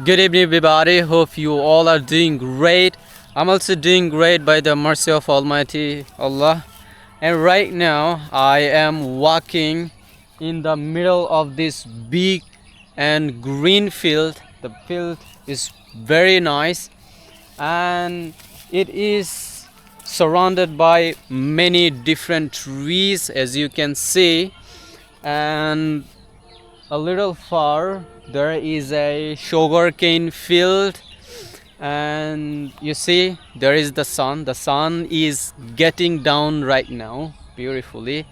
Good evening, everybody. Hope you all are doing great. I'm also doing great by the mercy of Almighty Allah. And right now, I am walking in the middle of this big and green field. The field is very nice and it is surrounded by many different trees, as you can see. And a little far there is a sugarcane field, and you see there is the sun is getting down right now beautifully,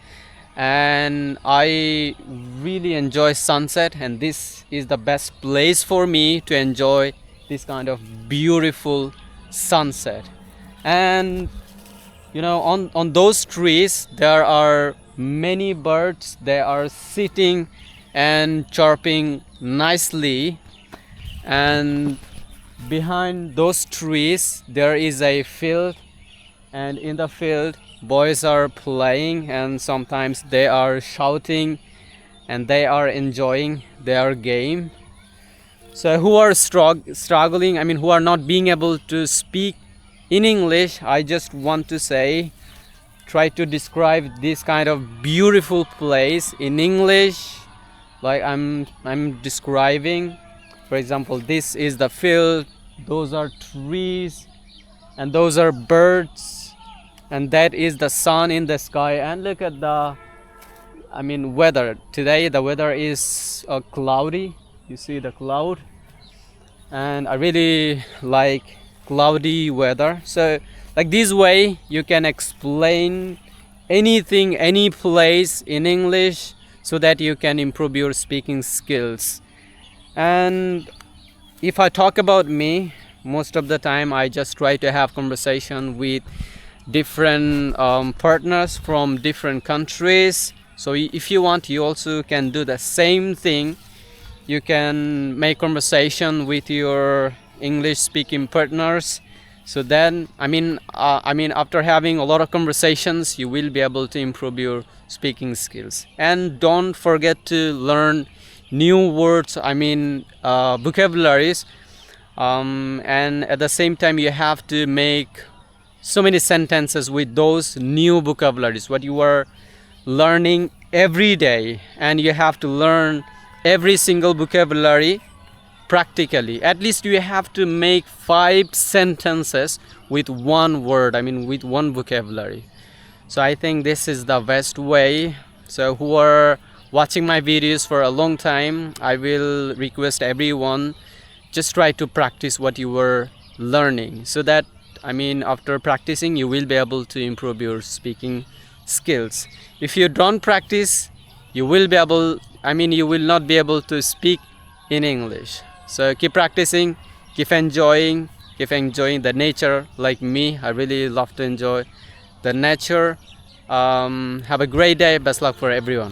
and I really enjoy sunset, and this is the best place for me to enjoy this kind of beautiful sunset. And on those trees there are many birds. They are sitting and chirping nicely, and behind those trees there is a field, and in the field boys are playing, and sometimes they are shouting and they are enjoying their game. So who are struggling, who are not being able to speak in English, I just want to say, try to describe this kind of beautiful place in English, like I'm describing. For example, this is the field, those are trees, and those are birds, and that is the sun in the sky. And look at the weather. Today the weather is cloudy. You see the cloud, and I really like cloudy weather. So like this way you can explain anything, any place in English, so that you can improve your speaking skills. And if I talk about me, most of the time I just try to have conversation with different partners from different countries. So if you want, you also can do the same thing. You can make conversation with your English speaking partners. So then after having a lot of conversations, you will be able to improve your speaking skills. And don't forget to learn new words, vocabularies, and at the same time you have to make so many sentences with those new vocabularies what you are learning every day. And you have to learn every single vocabulary practically. At least you have to make 5 sentences with one word, with one vocabulary. So I think this is the best way. So who are watching my videos for a long time, I will request everyone, just try to practice what you were learning, so that after practicing you will be able to improve your speaking skills. If you don't practice, you will not be able to speak in English. So keep practicing, keep enjoying the nature. Like me, I really love to enjoy the nature. Have a great day. Best luck for everyone.